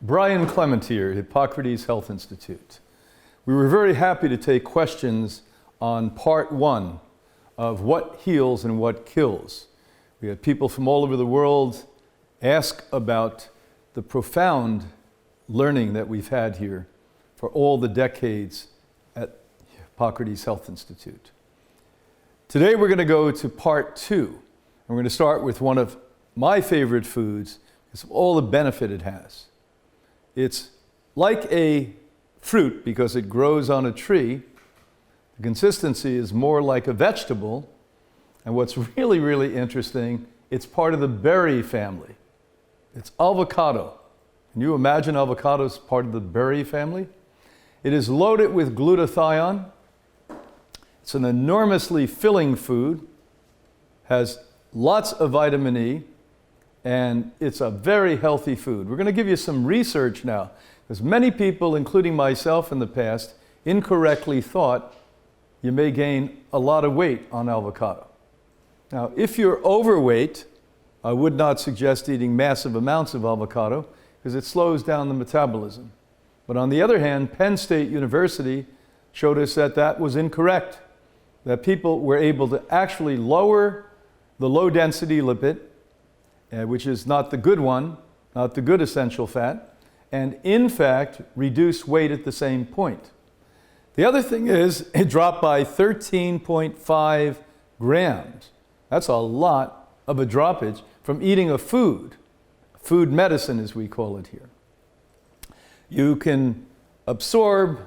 Brian Clement here, Hippocrates Health Institute. We were very happy to take questions on part one of what heals and what kills. We had people from all over the world ask about the profound learning that we've had here for all the decades at Hippocrates Health Institute. Today we're going to go to part two, and we're going to start with one of my favorite foods because of all the benefit it has. It's like a fruit because it grows on a tree. The consistency is more like a vegetable. And what's really, really interesting, it's part of the berry family. It's avocado. Can you imagine avocado as part of the berry family? It is loaded with glutathione. It's an enormously filling food, has lots of vitamin E, and it's a very healthy food. We're going to give you some research now, because many people, including myself in the past, incorrectly thought you may gain a lot of weight on avocado. Now, if you're overweight, I would not suggest eating massive amounts of avocado because it slows down the metabolism. But on the other hand, Penn State University showed us that that was incorrect, that people were able to actually lower the low-density lipid, which is not the good one, not the good essential fat, and in fact, reduce weight at the same point. The other thing is, it dropped by 13.5 grams. That's a lot of a droppage from eating a food medicine as we call it here. You can absorb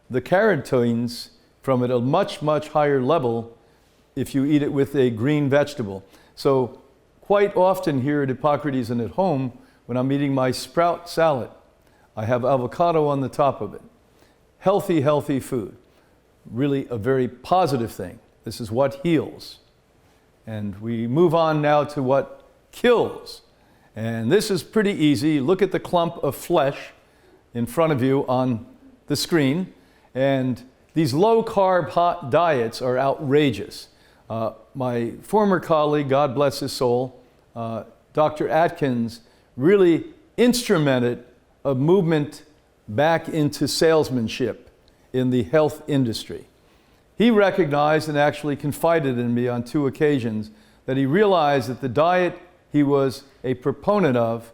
the carotenes from at a much, much higher level if you eat it with a green vegetable. So quite often here at Hippocrates and at home, when I'm eating my sprout salad, I have avocado on the top of it. Healthy, healthy food. Really a very positive thing. This is what heals. And we move on now to what kills. And this is pretty easy. Look at the clump of flesh in front of you on the screen. And these low-carb hot diets are outrageous. My former colleague, God bless his soul, Dr. Atkins, really instrumented a movement back into salesmanship in the health industry. He recognized and actually confided in me on 2 occasions that he realized that the diet he was a proponent of,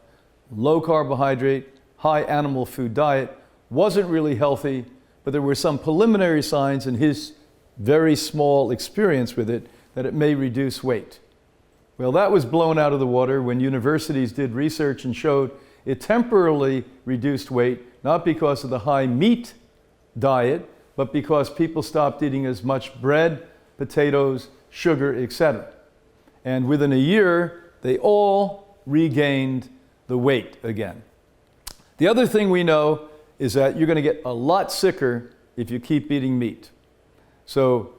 low carbohydrate, high animal food diet, wasn't really healthy, but there were some preliminary signs in his very small experience with it that it may reduce weight. Well, that was blown out of the water when universities did research and showed it temporarily reduced weight, not because of the high meat diet, but because people stopped eating as much bread, potatoes, sugar, etc. And within a year, they all regained the weight again. The other thing we know is that you're going to get a lot sicker if you keep eating meat. So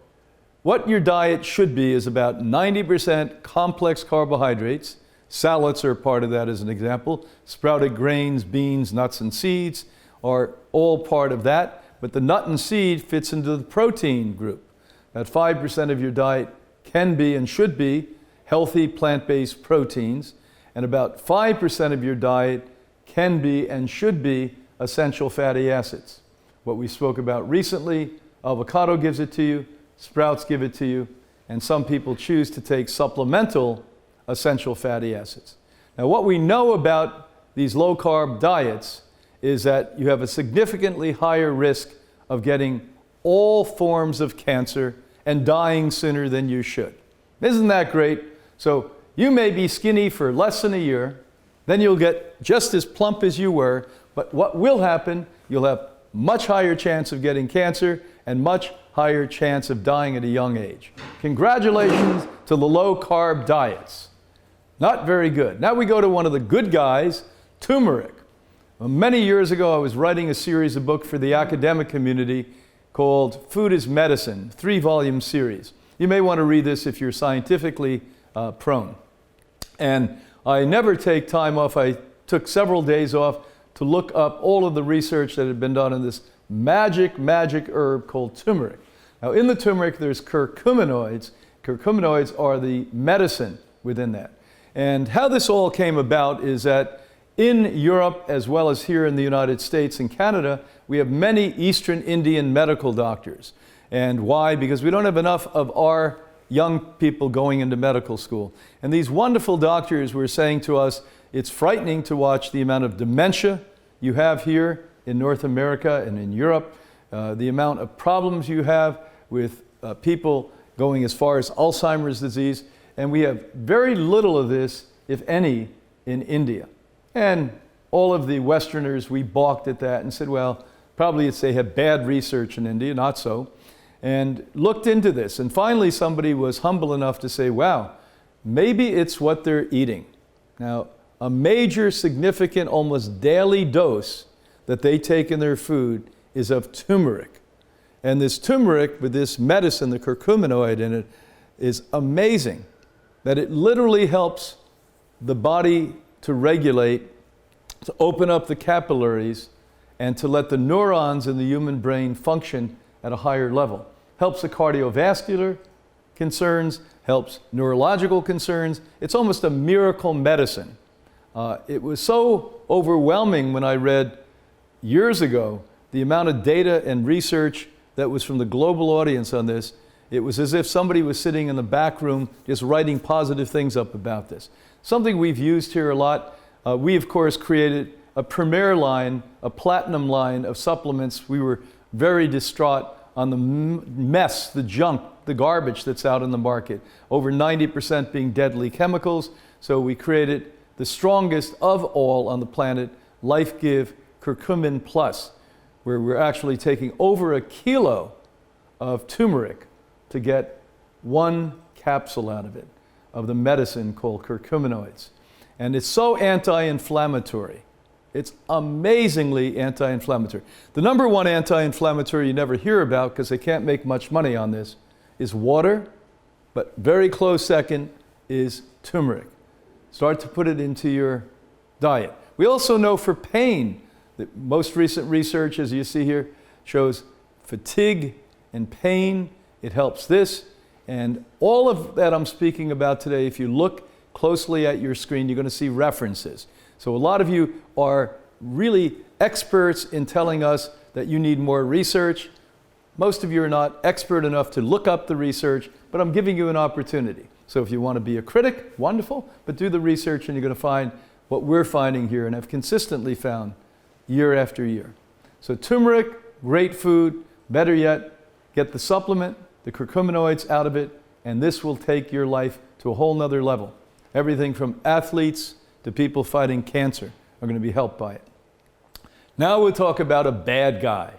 what your diet should be is about 90% complex carbohydrates. Salads are part of that as an example. Sprouted grains, beans, nuts, and seeds are all part of that. But the nut and seed fits into the protein group. That 5% of your diet can be and should be healthy plant-based proteins. And about 5% of your diet can be and should be essential fatty acids. What we spoke about recently, avocado gives it to you, sprouts give it to you, and some people choose to take supplemental essential fatty acids. Now, what we know about these low-carb diets is that you have a significantly higher risk of getting all forms of cancer and dying sooner than you should. Isn't that great? So you may be skinny for less than a year, then you'll get just as plump as you were, but what will happen, you'll have much higher chance of getting cancer and much higher chance of dying at a young age. Congratulations to the low-carb diets. Not very good. Now we go to one of the good guys, turmeric. Well, many years ago, I was writing a series of books for the academic community called Food is Medicine, 3-volume series. You may want to read this if you're scientifically prone. And I never take time off. I took several days off to look up all of the research that had been done on this magic herb called turmeric. Now, in the turmeric, there's curcuminoids. Curcuminoids are the medicine within that. And how this all came about is that In Europe, as well as here in the United States and Canada, we have many Eastern Indian medical doctors. And why? Because we don't have enough of our young people going into medical school. And these wonderful doctors were saying to us, it's frightening to watch the amount of dementia you have here in North America and in Europe, the amount of problems you have with people going as far as Alzheimer's disease. And we have very little of this, if any, in India. And all of the Westerners, we balked at that and said, well, probably it's they have bad research in India, not so. And looked into this. And finally, somebody was humble enough to say, wow, maybe it's what they're eating. Now, a major, significant, almost daily dose that they take in their food is of turmeric. And this turmeric, with this medicine, the curcuminoid in it, is amazing. That it literally helps the body to regulate, to open up the capillaries, and to let the neurons in the human brain function at a higher level. Helps the cardiovascular concerns, helps neurological concerns. It's almost a miracle medicine. It was so overwhelming when I read years ago the amount of data and research that was from the global audience on this. It was as if somebody was sitting in the back room just writing positive things up about this. Something we've used here a lot. We, of course, created a premier line, a platinum line of supplements. We were very distraught on the mess, the junk, the garbage that's out in the market. Over 90% being deadly chemicals. So we created the strongest of all on the planet, Life Give Curcumin Plus, where we're actually taking over 1 kilo of turmeric to get 1 capsule out of it, of the medicine called curcuminoids. And it's so anti-inflammatory. It's amazingly anti-inflammatory. The number one anti-inflammatory you never hear about, because they can't make much money on this, is water, but very close second is turmeric. Start to put it into your diet. We also know for pain, the most recent research, as you see here, shows fatigue and pain. It helps this. And all of that I'm speaking about today, if you look closely at your screen, you're going to see references. So a lot of you are really experts in telling us that you need more research. Most of you are not expert enough to look up the research, but I'm giving you an opportunity. So if you want to be a critic, wonderful, but do the research and you're going to find what we're finding here and have consistently found year after year. So turmeric, great food. Better yet, get the supplement, the curcuminoids out of it, and this will take your life to a whole nother level. Everything from athletes to people fighting cancer are going to be helped by it. Now we'll talk about a bad guy.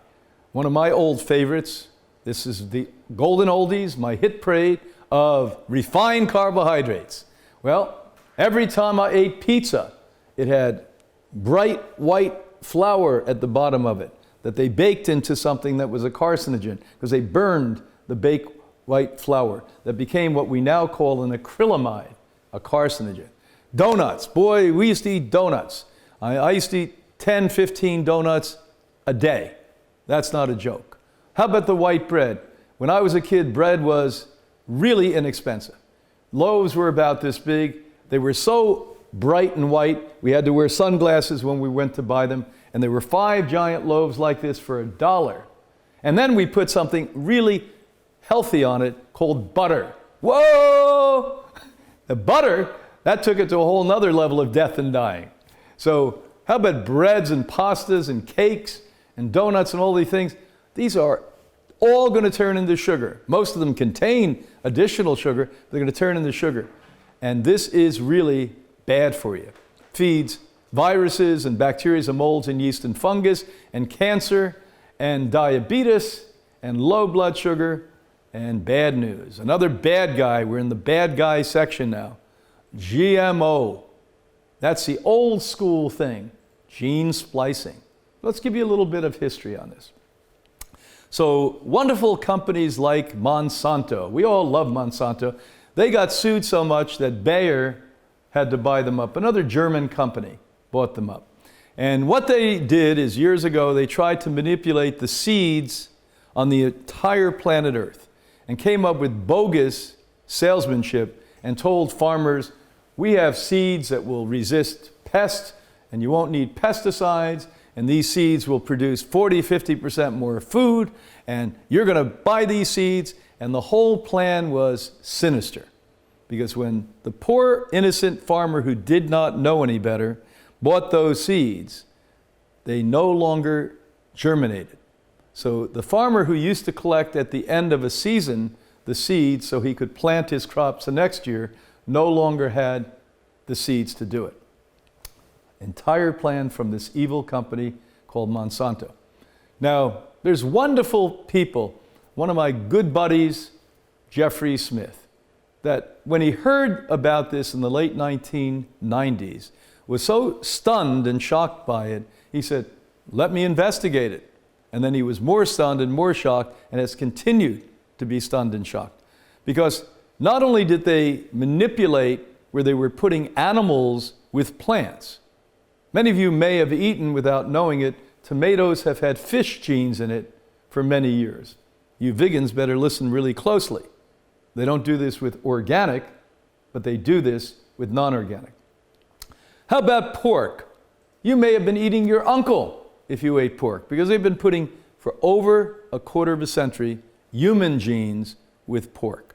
One of my old favorites. This is the golden oldies, my hit parade of refined carbohydrates. Well, every time I ate pizza, it had bright white flour at the bottom of it that they baked into something that was a carcinogen because they burned the baked white flour that became what we now call an acrylamide, a carcinogen. Donuts. Boy, we used to eat donuts. I used to eat 10, 15 donuts a day. That's not a joke. How about the white bread? When I was a kid, bread was really inexpensive. Loaves were about this big. They were so bright and white, we had to wear sunglasses when we went to buy them. And there were 5 giant loaves like this for $1. And then we put something really healthy on it called butter. Whoa! The butter, that took it to a whole nother level of death and dying. So how about breads and pastas and cakes and donuts and all these things? These are all going to turn into sugar. Most of them contain additional sugar. They're going to turn into sugar. And this is really bad for you. Feeds viruses and bacteria and molds and yeast and fungus and cancer and diabetes and low blood sugar and bad news. Another bad guy. We're in the bad guy section now. GMO. That's the old school thing. Gene splicing. Let's give you a little bit of history on this. So wonderful companies like Monsanto, we all love Monsanto, they got sued so much that Bayer had to buy them up. Another German company bought them up. And what they did is years ago, they tried to manipulate the seeds on the entire planet Earth and came up with bogus salesmanship and told farmers, we have seeds that will resist pests and you won't need pesticides, and these seeds will produce 40-50% more food, and you're going to buy these seeds. And the whole plan was sinister, because when the poor innocent farmer who did not know any better bought those seeds, they no longer germinated. So the farmer who used to collect at the end of a season the seeds so he could plant his crops the next year no longer had the seeds to do it. Entire plan from this evil company called Monsanto. Now, there's wonderful people. One of my good buddies, Jeffrey Smith, that when he heard about this in the late 1990s, was so stunned and shocked by it, he said, let me investigate it. And then he was more stunned and more shocked, and has continued to be stunned and shocked. Because not only did they manipulate where they were putting animals with plants. Many of you may have eaten, without knowing it, tomatoes have had fish genes in it for many years. You vegans better listen really closely. They don't do this with organic, but they do this with non-organic. How about pork? You may have been eating your uncle if you ate pork, because they've been putting, for over a quarter of a century, human genes with pork.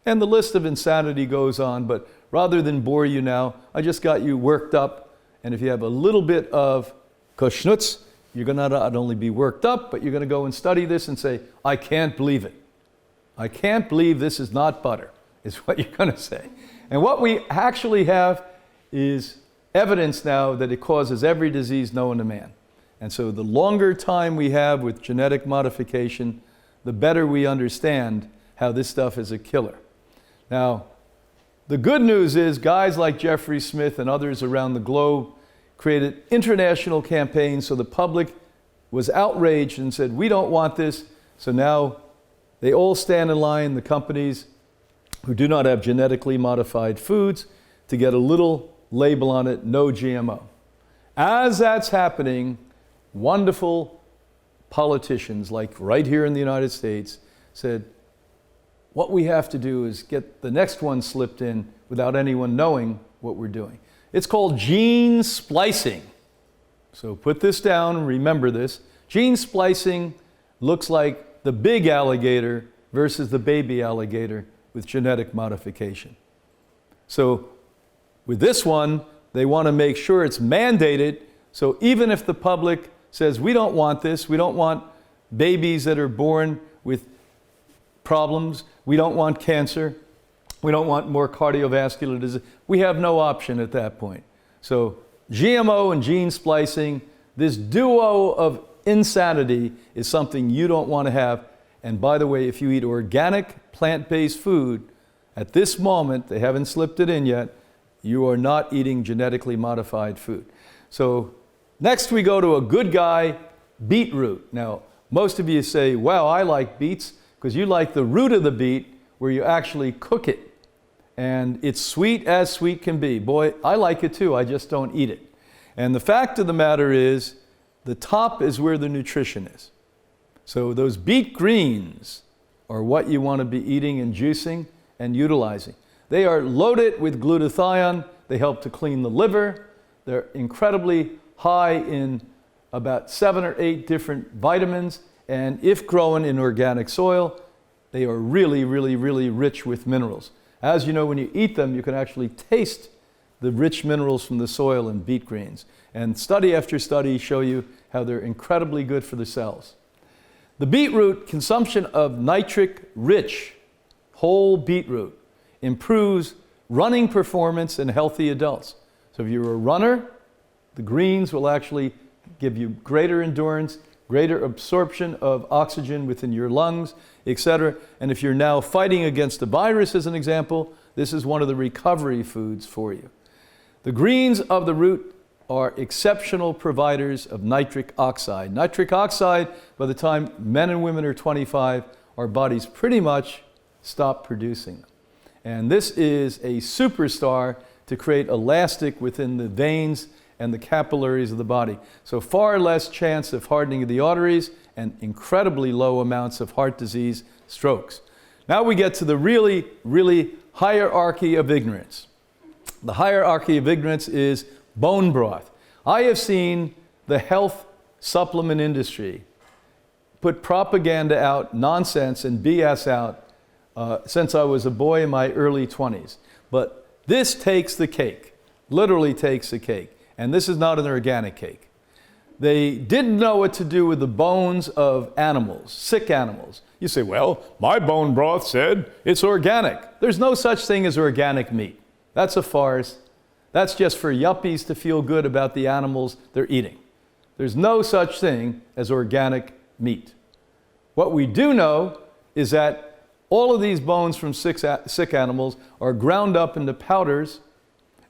And the list of insanity goes on, but rather than bore you now, I just got you worked up. And if you have a little bit of koschnutz, you're going to not only be worked up, but you're going to go and study this and say, I can't believe it. I can't believe this is not butter, is what you're going to say. And what we actually have is evidence now that it causes every disease known to man. And so the longer time we have with genetic modification, the better we understand how this stuff is a killer. Now, the good news is guys like Jeffrey Smith and others around the globe created international campaigns, so the public was outraged and said, we don't want this. So now they all stand in line, the companies who do not have genetically modified foods, to get a little label on it, no GMO. As that's happening, wonderful politicians, like right here in the United States, said, what we have to do is get the next one slipped in without anyone knowing what we're doing. It's called gene splicing. So put this down, remember this. Gene splicing looks like the big alligator versus the baby alligator with genetic modification. So with this one, they want to make sure it's mandated. So even if the public says, we don't want this, we don't want babies that are born with problems, we don't want cancer, we don't want more cardiovascular disease, we have no option at that point. So GMO and gene splicing, this duo of insanity is something you don't want to have. And by the way, if you eat organic plant-based food, at this moment, they haven't slipped it in yet, you are not eating genetically modified food. So next we go to a good guy, beetroot. Now, most of you say, wow, I like beets, because you like the root of the beet where you actually cook it. And it's sweet as sweet can be. Boy, I like it too, I just don't eat it. And the fact of the matter is, the top is where the nutrition is. So those beet greens are what you want to be eating and juicing and utilizing. They are loaded with glutathione. They help to clean the liver. They're incredibly high in about 7 or 8 different vitamins. And if grown in organic soil, they are really, really, really rich with minerals. As you know, when you eat them, you can actually taste the rich minerals from the soil in beet greens. And study after study show you how they're incredibly good for the cells. The beetroot, consumption of nitric-rich whole beetroot improves running performance in healthy adults. So if you're a runner, the greens will actually give you greater endurance, greater absorption of oxygen within your lungs, etc. And if you're now fighting against a virus, as an example, this is one of the recovery foods for you. The greens of the root are exceptional providers of nitric oxide. Nitric oxide, by the time men and women are 25, our bodies pretty much stop producing them. And this is a superstar to create elastic within the veins and the capillaries of the body. So far less chance of hardening of the arteries and incredibly low amounts of heart disease, strokes. Now we get to the really, really hierarchy of ignorance. The hierarchy of ignorance is bone broth. I have seen the health supplement industry put propaganda out, nonsense and BS out since I was a boy in my early 20s. But this takes the cake, literally takes the cake. And this is not an organic cake. They didn't know what to do with the bones of animals, sick animals. You say, well, my bone broth said it's organic. There's no such thing as organic meat. That's a farce. That's just for yuppies to feel good about the animals they're eating. There's no such thing as organic meat. What we do know is that all of these bones from sick animals are ground up into powders,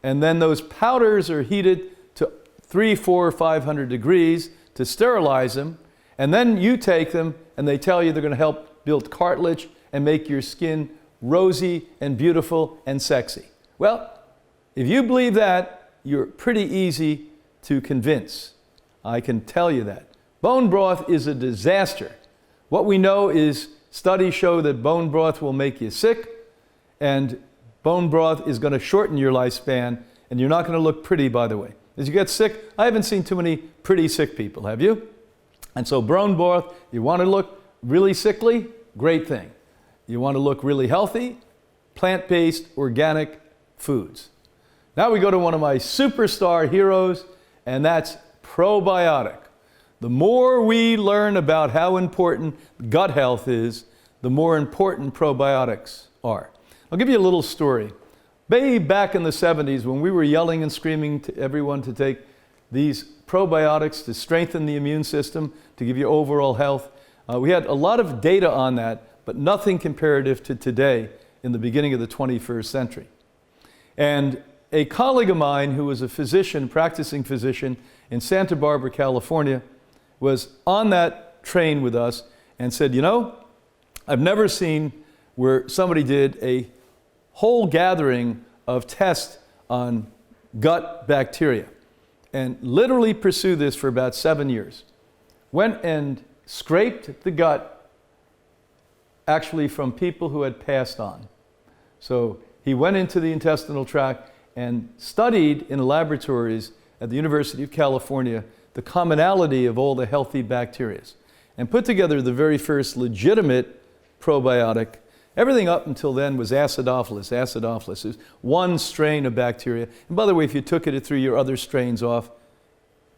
and then those powders are heated to 300, 400, 500 degrees to sterilize them, and then you take them and they tell you they're going to help build cartilage and make your skin rosy and beautiful and sexy. Well, if you believe that, you're pretty easy to convince. I can tell you that. Bone broth is a disaster. What we know is studies show that bone broth will make you sick, and bone broth is going to shorten your lifespan, and you're not going to look pretty, by the way. As you get sick, I haven't seen too many pretty sick people, have you? And so bone broth, you want to look really sickly? Great thing. You want to look really healthy? Plant-based, organic foods. Now we go to one of my superstar heroes, and that's probiotic. The more we learn about how important gut health is, the more important probiotics are. I'll give you a little story. Way back in the 70s, when we were yelling and screaming to everyone to take these probiotics to strengthen the immune system, to give you overall health, we had a lot of data on that, but nothing comparative to today in the beginning of the 21st century. And a colleague of mine who was a physician, practicing physician in Santa Barbara, California, was on that train with us and said, you know, I've never seen where somebody did a whole gathering of tests on gut bacteria and literally pursued this for about 7 years. Went and scraped the gut actually from people who had passed on. So he went into the intestinal tract and studied in laboratories at the University of California the commonality of all the healthy bacteria and put together the very first legitimate probiotic. Everything up until then was acidophilus. Acidophilus is one strain of bacteria. And by the way, if you took it, it threw your other strains off,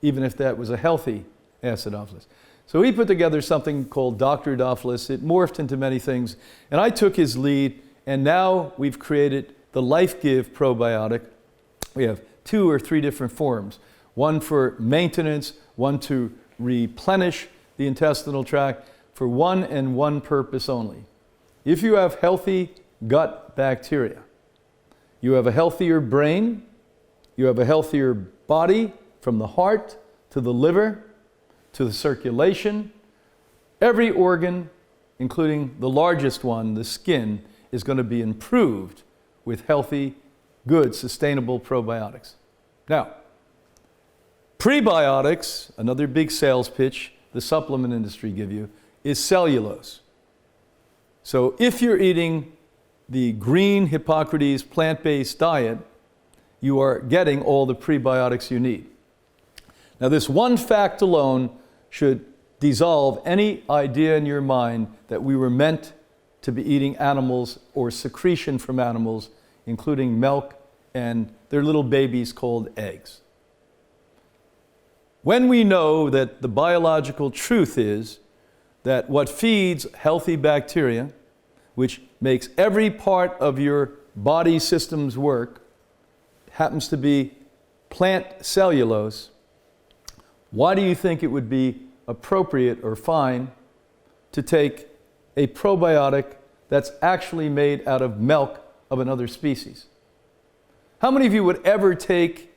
even if that was a healthy acidophilus. So he put together something called Dr. Dophilus. It morphed into many things. And I took his lead, and now we've created the LifeGive probiotic. We have 2 or 3 different forms. One for maintenance, one to replenish the intestinal tract, for one and one purpose only. If you have healthy gut bacteria, you have a healthier brain, you have a healthier body, from the heart to the liver to the circulation. Every organ, including the largest one, the skin, is going to be improved with healthy, good, sustainable probiotics. Now, prebiotics, another big sales pitch the supplement industry give you, is cellulose. So if you're eating the green Hippocrates plant-based diet, you are getting all the prebiotics you need. Now this one fact alone should dissolve any idea in your mind that we were meant to be eating animals or secretion from animals, including milk and their little babies called eggs. When we know that the biological truth is that what feeds healthy bacteria, which makes every part of your body systems work, happens to be plant cellulose, why do you think it would be appropriate or fine to take a probiotic that's actually made out of milk of another species? How many of you would ever take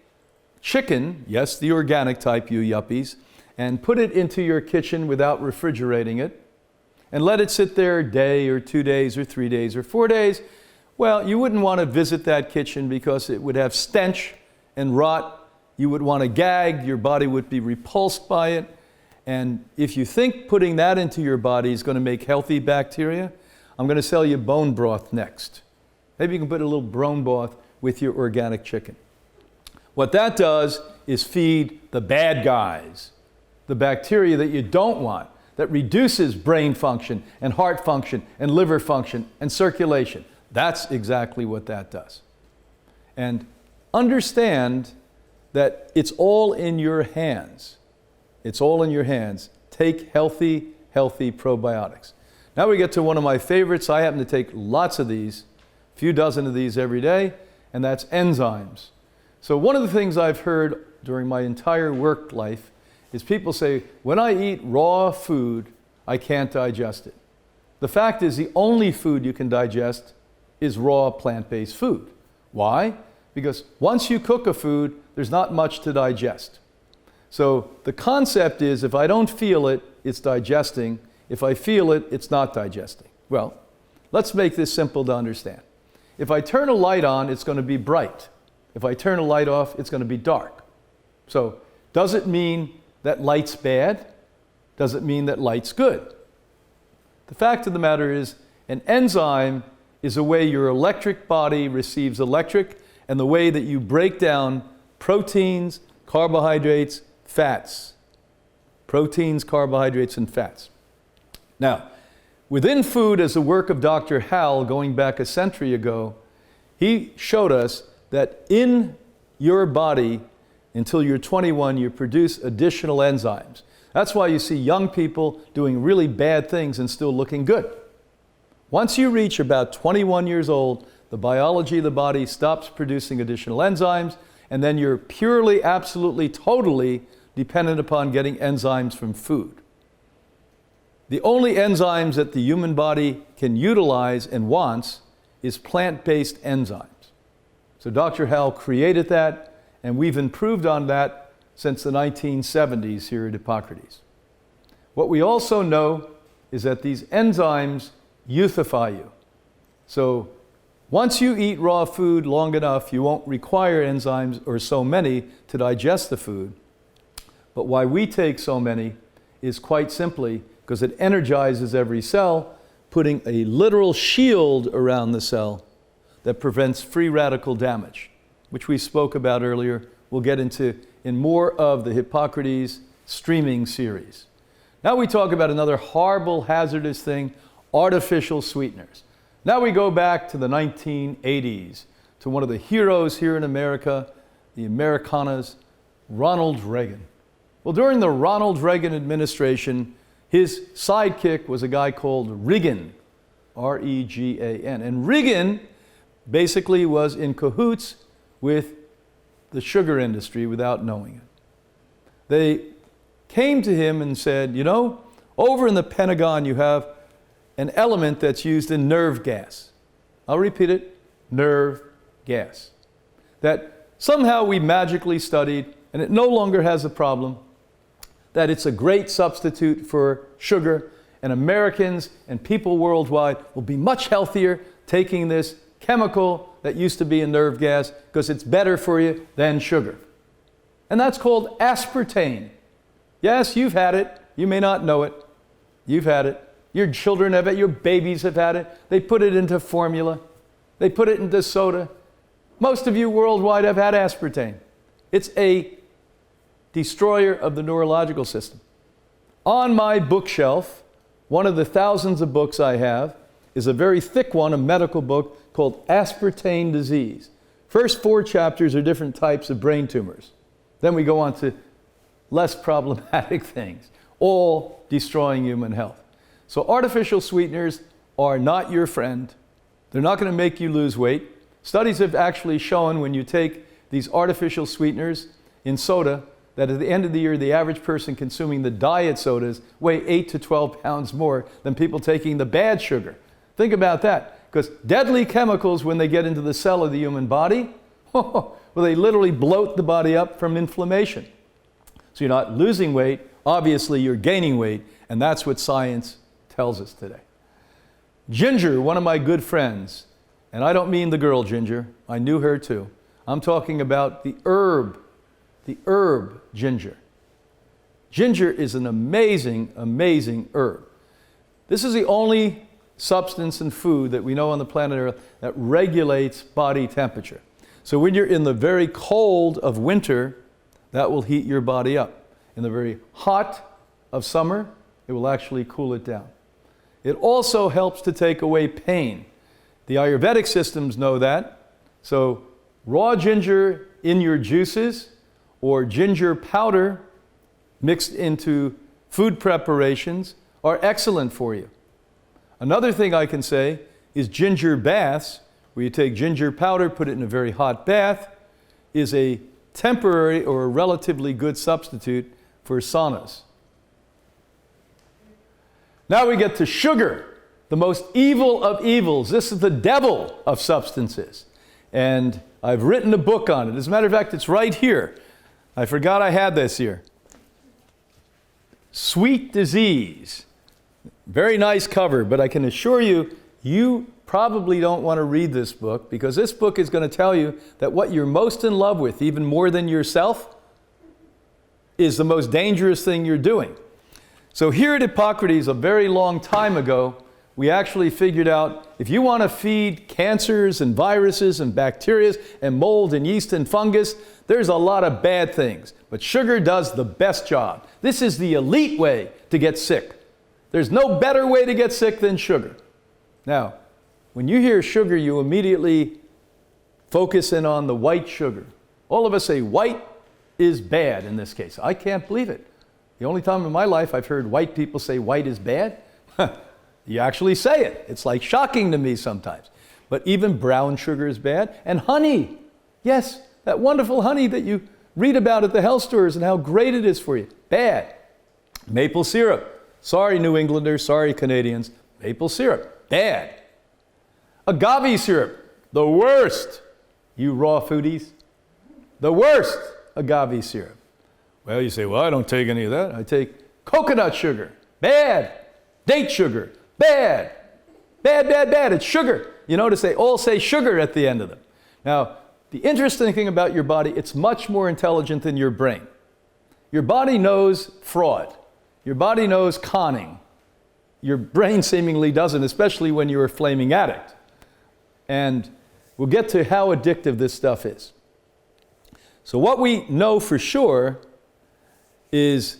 chicken, yes, the organic type, you yuppies, and put it into your kitchen without refrigerating it and let it sit there a day or 2 days or 3 days or 4 days? Well, you wouldn't want to visit that kitchen because it would have stench and rot. You would want to gag, your body would be repulsed by it. And if you think putting that into your body is going to make healthy bacteria, I'm going to sell you bone broth next. Maybe you can put a little bone broth with your organic chicken. What that does is feed the bad guys, the bacteria that you don't want, that reduces brain function and heart function and liver function and circulation. That's exactly what that does. And understand that it's all in your hands. It's all in your hands. Take healthy probiotics. Now we get to one of my favorites. I happen to take lots of these, a few dozen of these every day, and that's enzymes. So one of the things I've heard during my entire work life is people say, when I eat raw food, I can't digest it. The fact is, the only food you can digest is raw plant-based food. Why? Because once you cook a food, there's not much to digest. So the concept is, if I don't feel it, it's digesting. If I feel it, it's not digesting. Well, let's make this simple to understand. If I turn a light on, it's going to be bright. If I turn a light off, it's going to be dark. So does it mean that light's bad? Does it mean that light's good? The fact of the matter is, an enzyme is a way your electric body receives electric, and the way that you break down proteins, carbohydrates, fats. Proteins, carbohydrates, and fats. Now, within food, as the work of Dr. Hal going back a century ago, he showed us that in your body, until you're 21, you produce additional enzymes. That's why you see young people doing really bad things and still looking good. Once you reach about 21 years old, the biology of the body stops producing additional enzymes, and then you're purely, absolutely, totally dependent upon getting enzymes from food. The only enzymes that the human body can utilize and wants is plant-based enzymes. So Dr. Hal created that, and we've improved on that since the 1970s here at Hippocrates. What we also know is that these enzymes youthify you. So once you eat raw food long enough, you won't require enzymes or so many to digest the food. But why we take so many is quite simply because it energizes every cell, putting a literal shield around the cell that prevents free radical damage, which we spoke about earlier. We'll get into in more of the Hippocrates streaming series. Now we talk about another horrible, hazardous thing, artificial sweeteners. Now we go back to the 1980s, to one of the heroes here in America, the Americanas, Ronald Reagan. Well, during the Ronald Reagan administration, his sidekick was a guy called Reagan, R-E-G-A-N. And Reagan basically was in cahoots with the sugar industry without knowing it. They came to him and said, you know, over in the Pentagon you have an element that's used in nerve gas. I'll repeat it, nerve gas. That somehow we magically studied, and it no longer has a problem, that it's a great substitute for sugar, and Americans and people worldwide will be much healthier taking this chemical that used to be in nerve gas because it's better for you than sugar. And that's called aspartame. Yes, you've had it. You may not know it. You've had it. Your children have it. Your babies have had it. They put it into formula. They put it into soda. Most of you worldwide have had aspartame. It's a destroyer of the neurological system. On my bookshelf, one of the thousands of books I have is a very thick one, a medical book called Aspartame Disease. First 4 chapters are different types of brain tumors. Then we go on to less problematic things, all destroying human health. So artificial sweeteners are not your friend. They're not going to make you lose weight. Studies have actually shown when you take these artificial sweeteners in soda, that at the end of the year, the average person consuming the diet sodas weigh 8 to 12 pounds more than people taking the bad sugar. Think about that. Because deadly chemicals, when they get into the cell of the human body, well, they literally bloat the body up from inflammation. So you're not losing weight, obviously you're gaining weight, and that's what science tells us today. Ginger, one of my good friends, and I don't mean the girl Ginger, I knew her too. I'm talking about the herb ginger. Ginger is an amazing, amazing herb. This is the only substance in food that we know on the planet Earth that regulates body temperature. So when you're in the very cold of winter, That will heat your body up. In the very hot of summer, it will actually cool it down. It also helps to take away pain. The Ayurvedic systems know that. So raw ginger in your juices or ginger powder mixed into food preparations are excellent for you. Another thing I can say is ginger baths, where you take ginger powder, put it in a very hot bath, is a temporary or a relatively good substitute for saunas. Now we get to sugar, the most evil of evils. This is the devil of substances. And I've written a book on it. As a matter of fact, it's right here. I forgot I had this here. Sweet Disease. Very nice cover, but I can assure you, you probably don't want to read this book, because this book is going to tell you that what you're most in love with, even more than yourself, is the most dangerous thing you're doing. So here at Hippocrates, a very long time ago, we actually figured out if you want to feed cancers and viruses and bacteria and mold and yeast and fungus, there's a lot of bad things. But sugar does the best job. This is the elite way to get sick. There's no better way to get sick than sugar. Now, when you hear sugar, you immediately focus in on the white sugar. All of us say white is bad in this case. I can't believe it. The only time in my life I've heard white people say white is bad, you actually say it. It's like shocking to me sometimes. But even brown sugar is bad. And honey, yes, that wonderful honey that you read about at the health stores and how great it is for you, bad. Maple syrup, sorry New Englanders, sorry Canadians, maple syrup, bad. Agave syrup, the worst, you raw foodies, the worst agave syrup. Well, you say, well, I don't take any of that. I take coconut sugar, bad. Date sugar, bad. Bad, bad, bad, it's sugar. You notice they all say sugar at the end of them. Now, the interesting thing about your body, it's much more intelligent than your brain. Your body knows fraud. Your body knows conning. Your brain seemingly doesn't, especially when you're a flaming addict. And we'll get to how addictive this stuff is. So what we know for sure is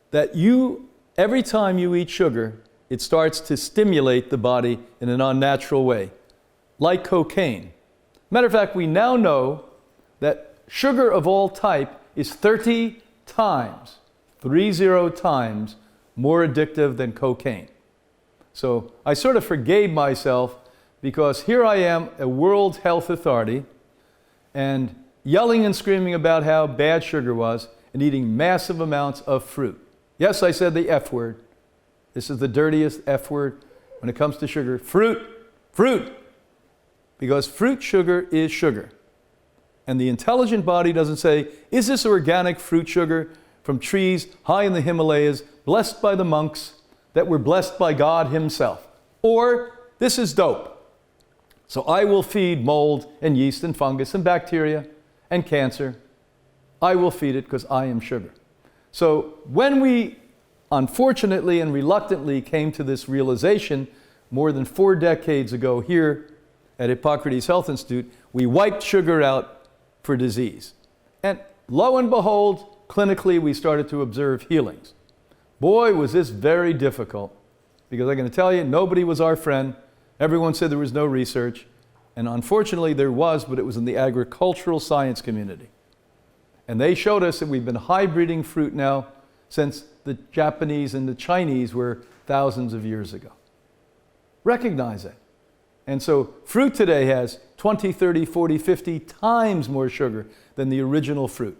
that every time you eat sugar, it starts to stimulate the body in an unnatural way, like cocaine. Matter of fact, we now know that sugar of all type is 30 times more addictive than cocaine. So I sort of forgave myself, because here I am, a World Health Authority, and yelling and screaming about how bad sugar was and eating massive amounts of fruit. Yes, I said the F word. This is the dirtiest F word when it comes to sugar. Fruit, fruit. Because fruit sugar is sugar. And the intelligent body doesn't say, is this organic fruit sugar from trees high in the Himalayas, blessed by the monks that were blessed by God himself? Or, this is dope. So I will feed mold and yeast and fungus and bacteria and cancer. I will feed it because I am sugar. So when we, unfortunately and reluctantly, came to this realization more than 4 decades ago here at Hippocrates Health Institute, we wiped sugar out for disease. And lo and behold, clinically we started to observe healings. Boy, was this very difficult, because I'm going to tell you, nobody was our friend. Everyone said there was no research. And unfortunately there was, but it was in the agricultural science community. And they showed us that we've been hybriding fruit now since the Japanese and the Chinese were thousands of years ago. Recognize it. And so fruit today has 20, 30, 40, 50 times more sugar than the original fruit.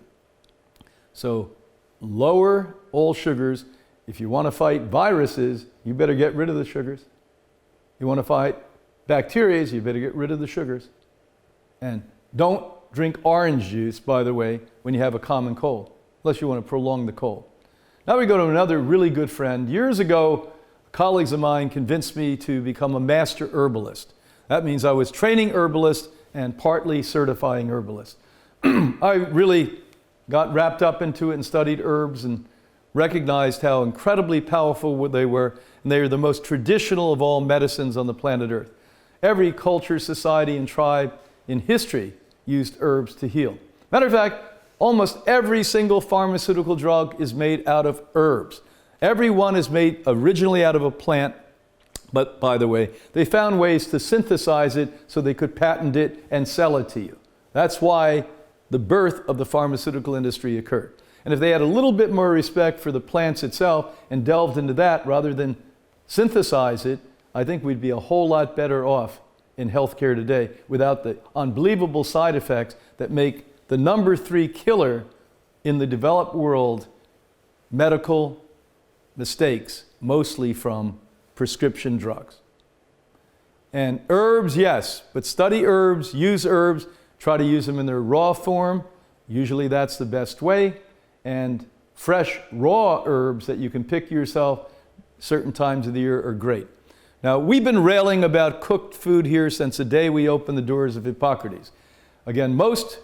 So lower all sugars. If you want to fight viruses, you better get rid of the sugars. You want to fight bacteria, you better get rid of the sugars. And don't drink orange juice, by the way, when you have a common cold, unless you want to prolong the cold. Now we go to another really good friend. Years ago, colleagues of mine convinced me to become a master herbalist. That means I was training herbalist and partly certifying herbalist. I really got wrapped up into it and studied herbs and recognized how incredibly powerful they were, and they are the most traditional of all medicines on the planet Earth. Every culture, society, and tribe in history used herbs to heal. Matter of fact, Almost every single pharmaceutical drug is made out of herbs. Every one is made originally out of a plant, but by the way, they found ways to synthesize it so they could patent it and sell it to you. That's why the birth of the pharmaceutical industry occurred. And if they had a little bit more respect for the plants itself and delved into that rather than synthesize it, I think we'd be a whole lot better off in healthcare today without the unbelievable side effects that make the number 3 killer in the developed world medical mistakes, mostly from prescription drugs. And herbs, yes, but study herbs, use herbs, try to use them in their raw form. Usually that's the best way. And fresh, raw herbs that you can pick yourself certain times of the year are great. Now, we've been railing about cooked food here since the day we opened the doors of Hippocrates. Again, most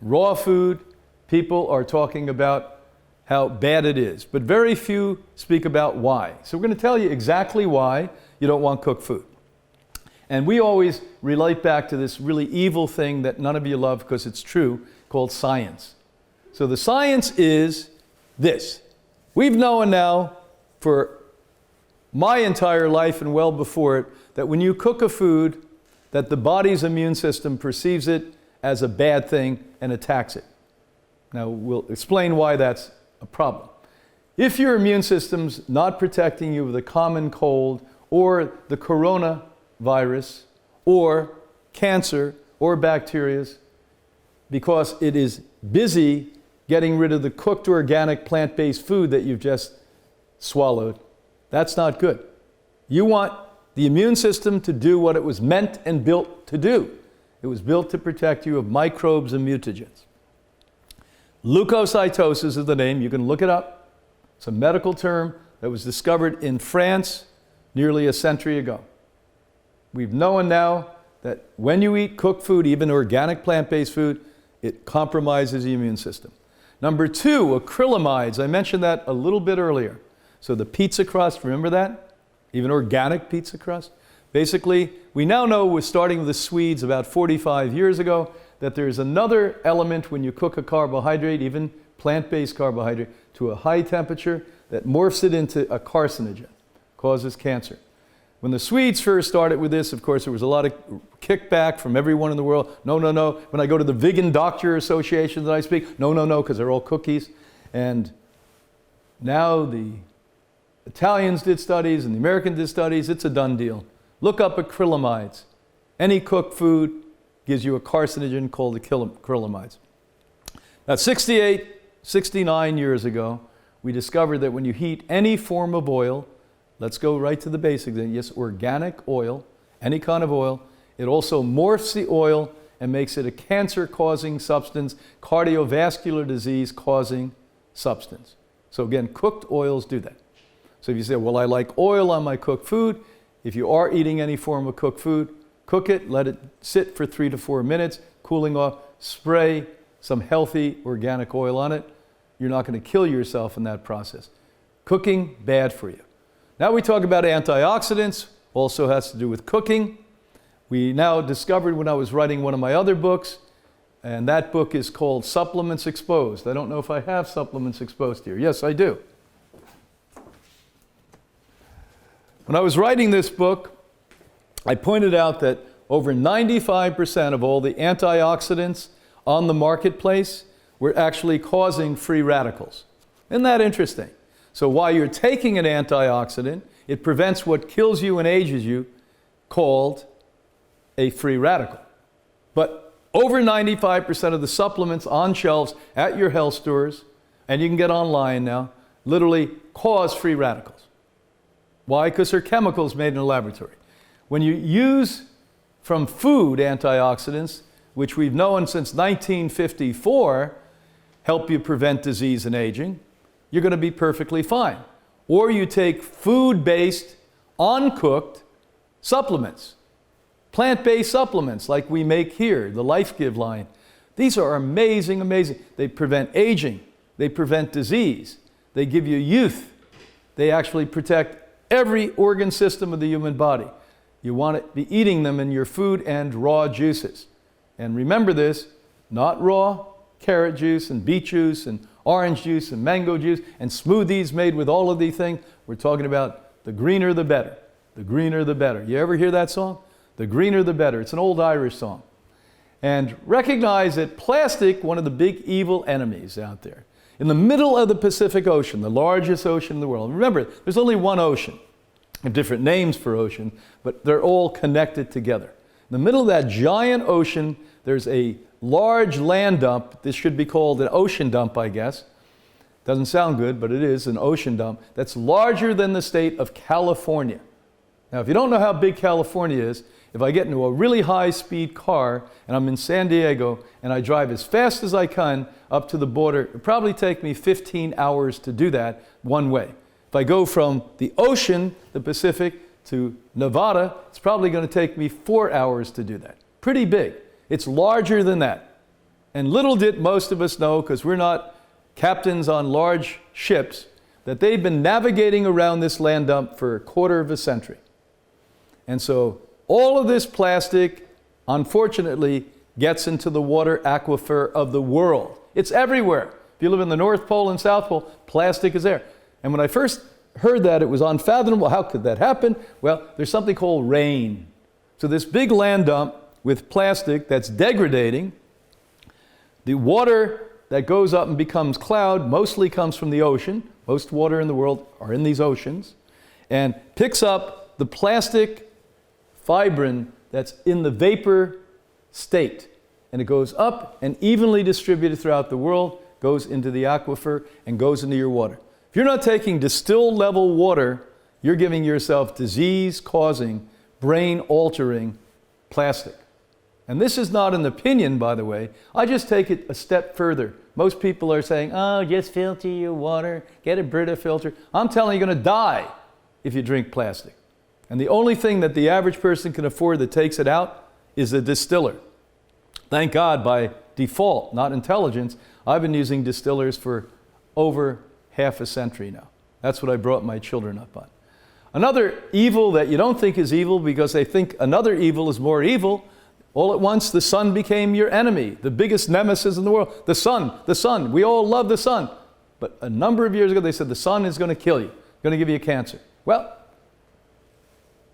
raw food people are talking about how bad it is, but very few speak about why. So we're going to tell you exactly why you don't want cooked food. And we always relate back to this really evil thing that none of you love because it's true, called science. So the science is this. We've known now for my entire life and well before it that when you cook a food, that the body's immune system perceives it as a bad thing and attacks it. Now we'll explain why that's a problem. If your immune system's not protecting you with a common cold or the coronavirus or cancer or bacteria because it is busy getting rid of the cooked organic plant-based food that you've just swallowed, that's not good. You want the immune system to do what it was meant and built to do. It was built to protect you of microbes and mutagens. Leukocytosis is the name. You can look it up. It's a medical term that was discovered in France nearly a century ago. We've known now that when you eat cooked food, even organic plant-based food, it compromises the immune system. Number 2, acrylamides. I mentioned that a little bit earlier. So the pizza crust, remember that? Even organic pizza crust. Basically, we now know, we're starting with the Swedes about 45 years ago, that there's another element when you cook a carbohydrate, even plant-based carbohydrate, to a high temperature that morphs it into a carcinogen, causes cancer. When the Swedes first started with this, of course, there was a lot of kickback from everyone in the world. No, no, no. When I go to the Vegan Doctor Association that I speak, no, no, no, because they're all cookies. And now the Italians did studies and the Americans did studies. It's a done deal. Look up acrylamides. Any cooked food gives you a carcinogen called acrylamides. Now, 69 years ago, we discovered that when you heat any form of oil, let's go right to the basics. Yes, organic oil, any kind of oil, it also morphs the oil and makes it a cancer-causing substance, cardiovascular disease-causing substance. So again, cooked oils do that. So if you say, well, I like oil on my cooked food, if you are eating any form of cooked food, cook it, let it sit for 3 to 4 minutes, cooling off, spray some healthy organic oil on it. You're not going to kill yourself in that process. Cooking, bad for you. Now we talk about antioxidants, also has to do with cooking. We now discovered when I was writing one of my other books, and that book is called Supplements Exposed. I don't know if I have supplements exposed here. Yes, I do. When I was writing this book, I pointed out that over 95% of all the antioxidants on the marketplace were actually causing free radicals. Isn't that interesting? So while you're taking an antioxidant, it prevents what kills you and ages you, called a free radical. But over 95% of the supplements on shelves at your health stores, and you can get online now, literally cause free radicals. Why? Because they're chemicals made in a laboratory. When you use from food antioxidants, which we've known since 1954, help you prevent disease and aging, you're going to be perfectly fine. Or you take food-based, uncooked supplements, plant-based supplements like we make here, the Life Give line. These are amazing, amazing. They prevent aging. They prevent disease. They give you youth. They actually protect every organ system of the human body. You want to be eating them in your food and raw juices. And remember this, not raw, carrot juice and beet juice and orange juice and mango juice and smoothies made with all of these things. We're talking about the greener the better. The greener the better. You ever hear that song? The greener the better. It's an old Irish song. And recognize that plastic, one of the big evil enemies out there, in the middle of the Pacific Ocean, the largest ocean in the world. Remember, there's only one ocean. They have different names for ocean, but they're all connected together. In the middle of that giant ocean, there's a large land dump. This should be called an ocean dump, I guess. Doesn't sound good, but it is an ocean dump that's larger than the state of California. Now, if you don't know how big California is, if I get into a really high-speed car and I'm in San Diego and I drive as fast as I can up to the border, it'll probably take me 15 hours to do that one way. If I go from the ocean, the Pacific, to Nevada, it's probably going to take me 4 hours to do that. Pretty big. It's larger than that. And little did most of us know, because we're not captains on large ships, that they've been navigating around this land dump for a quarter of a century. And so all of this plastic, unfortunately, gets into the water aquifer of the world. It's everywhere. If you live in the North Pole and South Pole, plastic is there. And when I first heard that, it was unfathomable. How could that happen? Well, there's something called rain. So this big land dump with plastic that's degrading, the water that goes up and becomes cloud mostly comes from the ocean. Most water in the world are in these oceans. And picks up the plastic fibrin that's in the vapor state. And it goes up and evenly distributed throughout the world, goes into the aquifer and goes into your water. If you're not taking distilled level water, you're giving yourself disease-causing, brain-altering plastic. And this is not an opinion, by the way. I just take it a step further. Most people are saying, oh, just filter your water, get a Brita filter. I'm telling you, you're going to die if you drink plastic. And the only thing that the average person can afford that takes it out is a distiller. Thank God, by default, not intelligence, I've been using distillers for over half a century now. That's what I brought my children up on. Another evil that you don't think is evil because they think another evil is more evil, all at once the sun became your enemy, the biggest nemesis in the world. The sun. We all love the sun. But a number of years ago they said the sun is going to kill you, going to give you cancer. Well,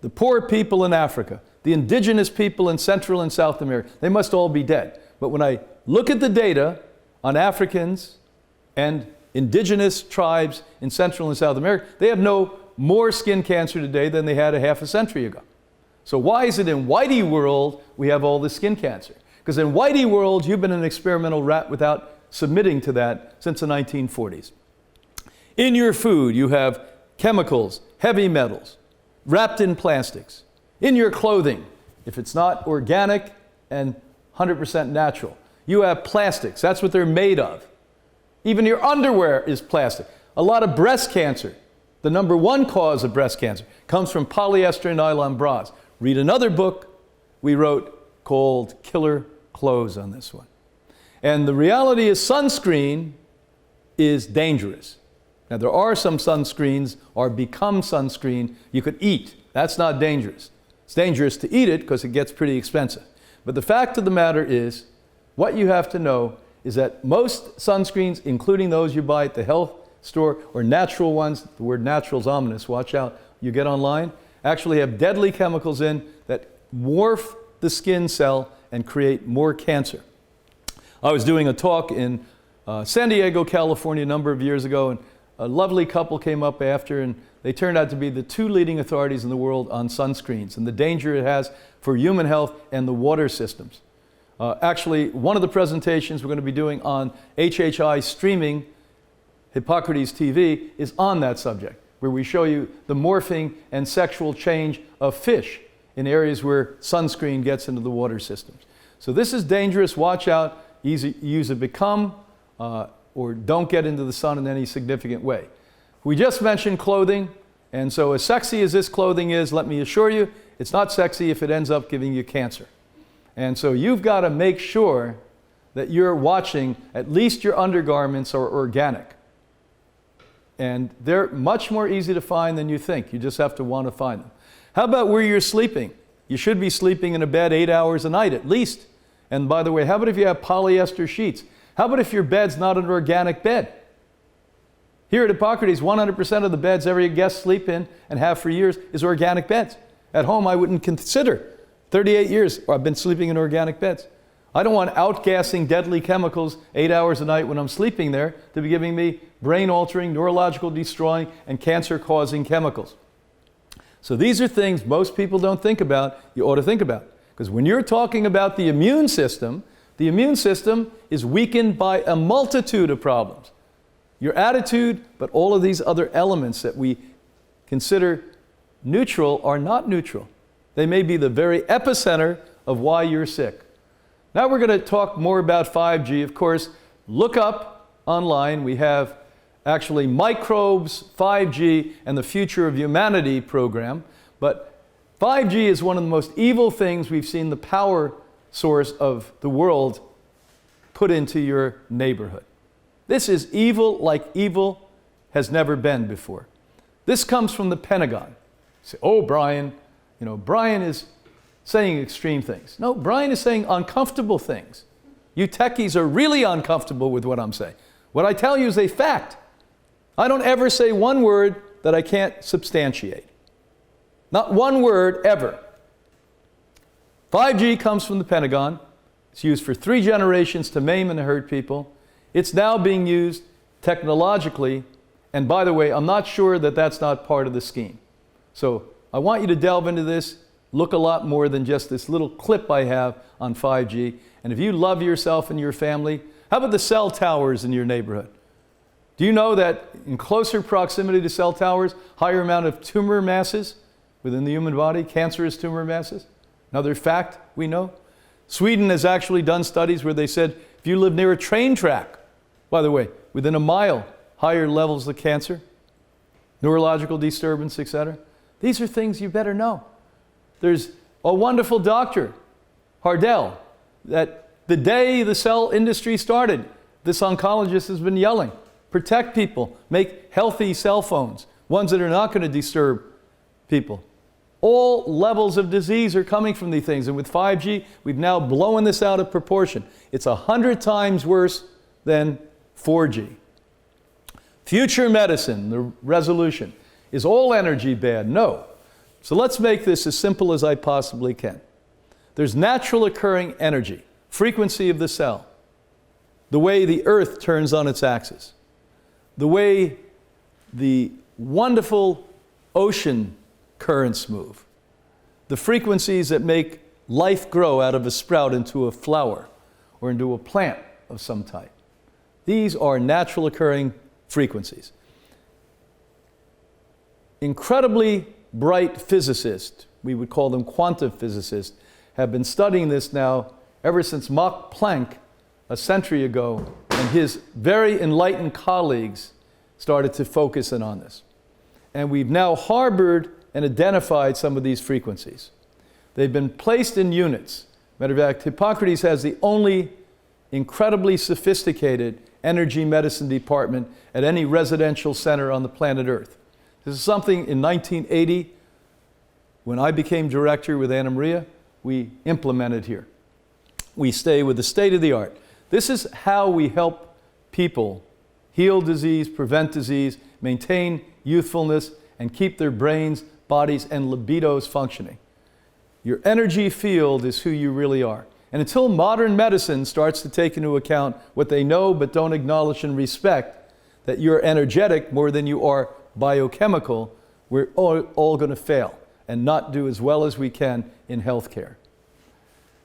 the poor people in Africa, the indigenous people in Central and South America, they must all be dead. But when I look at the data on Africans and indigenous tribes in Central and South America, they have no more skin cancer today than they had a half a century ago. So why is it in Whitey world we have all this skin cancer? Because in Whitey world, you've been an experimental rat without submitting to that since the 1940s. In your food, you have chemicals, heavy metals, wrapped in plastics. In your clothing, if it's not organic and 100% natural, you have plastics. That's what they're made of. Even your underwear is plastic. A lot of breast cancer, the number one cause of breast cancer, comes from polyester nylon bras. Read another book we wrote called Killer Clothes on this one. And the reality is sunscreen is dangerous. Now there are some sunscreens or become sunscreen you could eat. That's not dangerous. It's dangerous to eat it because it gets pretty expensive. But the fact of the matter is, what you have to know is that most sunscreens, including those you buy at the health store or natural ones, the word natural is ominous, watch out, you get online, actually have deadly chemicals in that morph the skin cell and create more cancer. I was doing a talk in San Diego, California a number of years ago, and a lovely couple came up after, and they turned out to be the two leading authorities in the world on sunscreens and the danger it has for human health and the water systems. Actually, one of the presentations we're going to be doing on HHI streaming, Hippocrates TV, is on that subject, where we show you the morphing and sexual change of fish in areas where sunscreen gets into the water systems. So this is dangerous. Watch out. Use a become or don't get into the sun in any significant way. We just mentioned clothing, and so as sexy as this clothing is, let me assure you, it's not sexy if it ends up giving you cancer. And so you've got to make sure that you're watching at least your undergarments are organic. And they're much more easy to find than you think. You just have to want to find them. How about where you're sleeping? You should be sleeping in a bed 8 hours a night at least. And by the way, how about if you have polyester sheets? How about if your bed's not an organic bed? Here at Hippocrates, 100% of the beds every guest sleep in and have for years is organic beds. At home, I wouldn't consider. 38 years I've been sleeping in organic beds. I don't want outgassing deadly chemicals 8 hours a night when I'm sleeping there to be giving me brain-altering, neurological destroying, and cancer-causing chemicals. So these are things most people don't think about, you ought to think about. Because when you're talking about the immune system is weakened by a multitude of problems. Your attitude, but all of these other elements that we consider neutral are not neutral. They may be the very epicenter of why you're sick. Now we're going to talk more about 5G. Of course, look up online. We have actually Microbes, 5G, and the Future of Humanity program. But 5G is one of the most evil things we've seen the power source of the world put into your neighborhood. This is evil like evil has never been before. This comes from the Pentagon. You say, oh, Brian, Brian is saying extreme things. No, Brian is saying uncomfortable things. You techies are really uncomfortable with what I'm saying. What I tell you is a fact. I don't ever say one word that I can't substantiate. Not one word ever. 5G comes from the Pentagon. It's used for 3 generations to maim and hurt people. It's now being used technologically, and by the way, I'm not sure that that's not part of the scheme. So I want you to delve into this, look a lot more than just this little clip I have on 5G. And if you love yourself and your family, how about the cell towers in your neighborhood? Do you know that in closer proximity to cell towers, higher amount of tumor masses within the human body, cancerous tumor masses? Another fact we know. Sweden has actually done studies where they said if you live near a train track, by the way, within a mile, higher levels of cancer, neurological disturbance, etc. These are things you better know. There's a wonderful doctor, Hardell, that the day the cell industry started, this oncologist has been yelling, protect people, make healthy cell phones, ones that are not going to disturb people. All levels of disease are coming from these things, and with 5G, we've now blown this out of proportion. It's 100 times worse than 4G. Future medicine, the resolution, is all energy bad? No. So let's make this as simple as I possibly can. There's natural occurring energy, frequency of the cell, the way the earth turns on its axis, the way the wonderful ocean currents move, the frequencies that make life grow out of a sprout into a flower or into a plant of some type. These are natural occurring frequencies. Incredibly bright physicists, we would call them quantum physicists, have been studying this now ever since Max Planck a century ago, and his very enlightened colleagues started to focus in on this. And we've now harbored and identified some of these frequencies. They've been placed in units. Matter of fact, Hippocrates has the only incredibly sophisticated energy medicine department at any residential center on the planet Earth. This is something in 1980, when I became director with Anna Maria, we implemented here. We stay with the state of the art. This is how we help people heal disease, prevent disease, maintain youthfulness, and keep their brains, bodies, and libidos functioning. Your energy field is who you really are. And until modern medicine starts to take into account what they know but don't acknowledge and respect, that you're energetic more than you are biochemical, we're all going to fail and not do as well as we can in healthcare.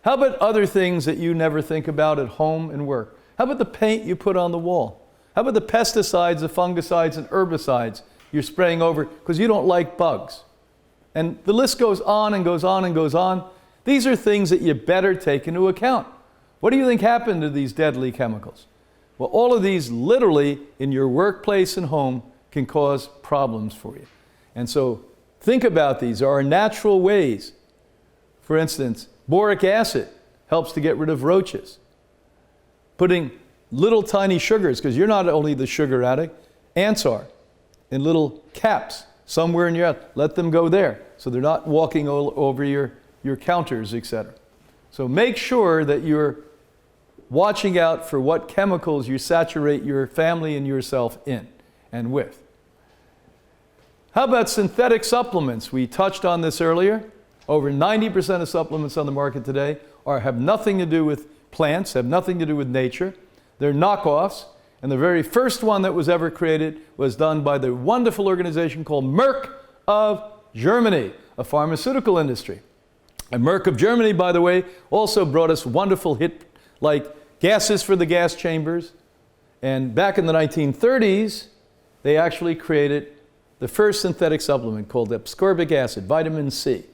How about other things that you never think about at home and work? How about the paint you put on the wall? How about the pesticides, the fungicides, and herbicides you're spraying over because you don't like bugs? And the list goes on and goes on and goes on. These are things that you better take into account. What do you think happened to these deadly chemicals? Well, all of these literally in your workplace and home can cause problems for you. And so think about these. There are natural ways. For instance, boric acid helps to get rid of roaches. Putting little tiny sugars, because you're not only the sugar addict, ants are, in little caps somewhere in your house. Let them go there so they're not walking all over your counters, etc. So make sure that you're watching out for what chemicals you saturate your family and yourself in and with. How about synthetic supplements? We touched on this earlier. Over 90% of supplements on the market today have nothing to do with plants, have nothing to do with nature. They're knockoffs. And the very first one that was ever created was done by the wonderful organization called Merck of Germany, a pharmaceutical industry. And Merck of Germany, by the way, also brought us wonderful hit like gases for the gas chambers. And back in the 1930s, they actually created the first synthetic supplement called ascorbic acid, vitamin C.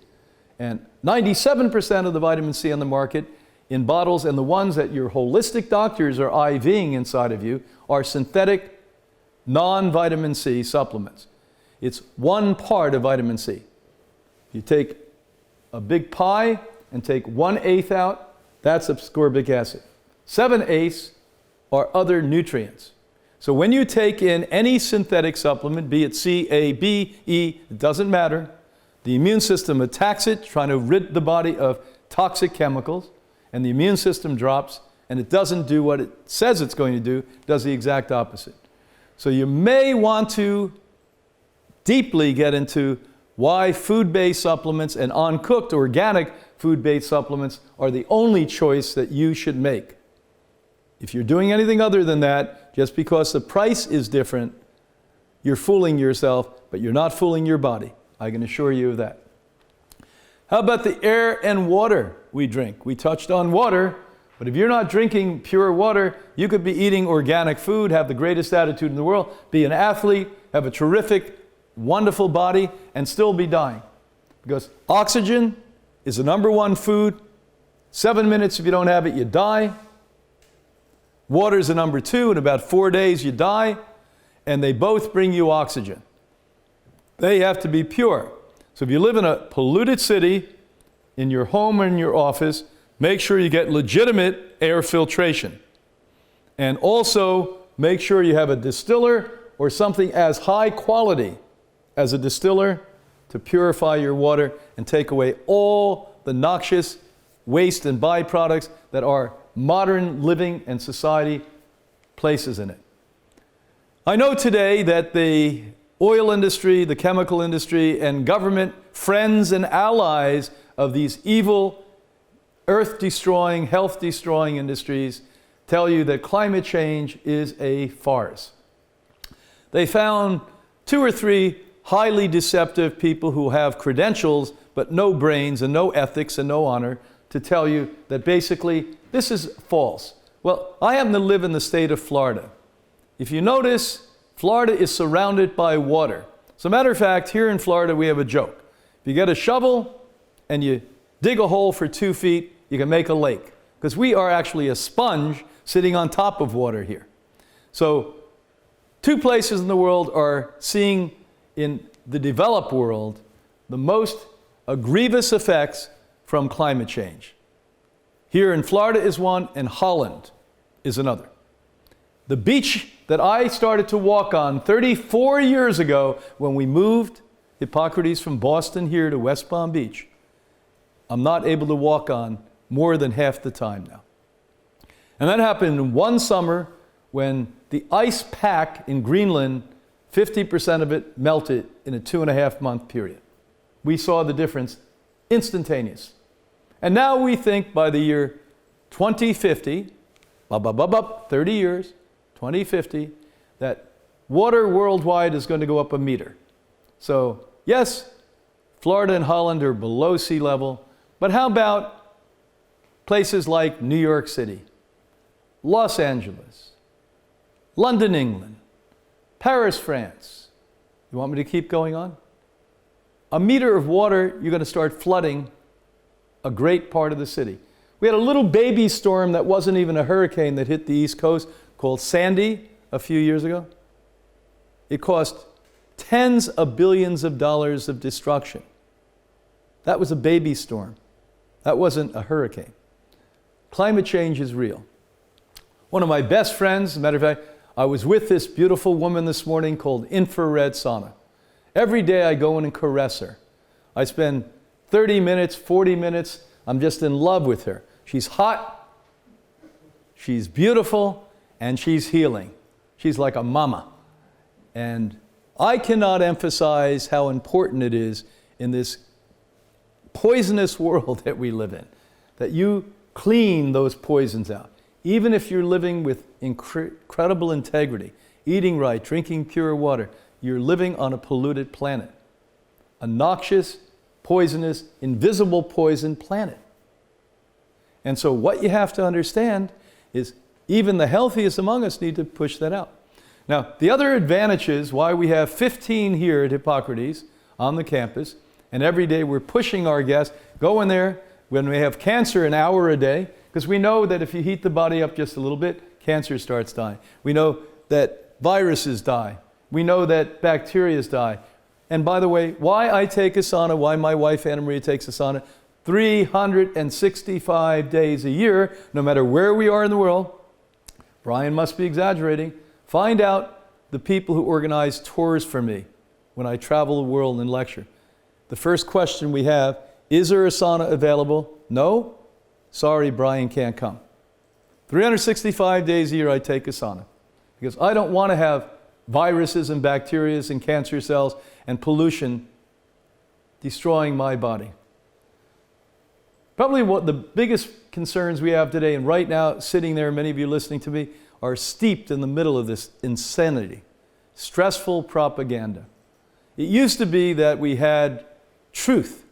And 97% of the vitamin C on the market in bottles, and the ones that your holistic doctors are IVing inside of you, are synthetic non-vitamin C supplements. It's one part of vitamin C. You take a big pie and take 1/8 out, that's ascorbic acid. 7/8 are other nutrients. So when you take in any synthetic supplement, be it C, A, B, E, it doesn't matter, the immune system attacks it, trying to rid the body of toxic chemicals, and the immune system drops, and it doesn't do what it says it's going to do, it does the exact opposite. So you may want to deeply get into why food-based supplements and uncooked organic food-based supplements are the only choice that you should make. If you're doing anything other than that, just because the price is different, you're fooling yourself, but you're not fooling your body. I can assure you of that. How about the air and water we drink? We touched on water, but if you're not drinking pure water, you could be eating organic food, have the greatest attitude in the world, be an athlete, have a terrific, wonderful body, and still be dying. Because oxygen is the number one food. 7 minutes if you don't have it, you die. Water is the number two. In about 4 days, you die. And they both bring you oxygen. They have to be pure. So if you live in a polluted city, in your home or in your office, make sure you get legitimate air filtration. And also make sure you have a distiller or something as high quality as a distiller to purify your water and take away all the noxious waste and byproducts that our modern living and society places in it. I know today that the oil industry, the chemical industry, and government friends and allies of these evil, earth-destroying, health-destroying industries tell you that climate change is a farce. They found 2 or 3 highly deceptive people who have credentials but no brains and no ethics and no honor to tell you that basically this is false. Well, I happen to live in the state of Florida. If you notice, Florida is surrounded by water. As a matter of fact, here in Florida we have a joke. If you get a shovel and you dig a hole for 2 feet, you can make a lake. Because we are actually a sponge sitting on top of water here. So 2 places in the world are seeing in the developed world the most grievous effects from climate change. Here in Florida is one, and Holland is another. The beach that I started to walk on 34 years ago when we moved Hippocrates from Boston here to West Palm Beach, I'm not able to walk on more than half the time now. And that happened in one summer when the ice pack in Greenland, 50% of it melted in a 2.5-month period. We saw the difference instantaneous. And now we think by the year 2050, 30 years, 2050, that water worldwide is going to go up 1 meter. So yes, Florida and Holland are below sea level, but how about places like New York City, Los Angeles, London, England, Paris, France? You want me to keep going on? 1 meter of water, you're going to start flooding a great part of the city. We had a little baby storm that wasn't even a hurricane that hit the East Coast called Sandy a few years ago. It cost tens of billions of dollars of destruction. That was a baby storm. That wasn't a hurricane. Climate change is real. One of my best friends, as a matter of fact, I was with this beautiful woman this morning called Infrared Sauna. Every day I go in and caress her. I spend 30 minutes, 40 minutes, I'm just in love with her. She's hot, she's beautiful, and she's healing. She's like a mama. And I cannot emphasize how important it is in this poisonous world that we live in, that you clean those poisons out. Even if you're living with incredible integrity, eating right, drinking pure water, you're living on a polluted planet. A noxious, poisonous, invisible poison planet. And so what you have to understand is even the healthiest among us need to push that out. Now, the other advantage is why we have 15 here at Hippocrates on the campus, and every day we're pushing our guests, go in there when we have cancer an hour a day, because we know that if you heat the body up just a little bit, cancer starts dying. We know that viruses die. We know that bacteria die. And by the way, why I take Asana, why my wife Anna Maria takes Asana, 365 days a year, no matter where we are in the world. Brian must be exaggerating. Find out the people who organize tours for me when I travel the world and lecture. The first question we have, is there Asana available? No? Sorry, Brian can't come. 365 days a year I take Asana because I don't want to have viruses and bacteria and cancer cells and pollution destroying my body. Probably what the biggest concerns we have today, and right now sitting there, many of you listening to me, are steeped in the middle of this insanity, stressful propaganda. It used to be that we had truth.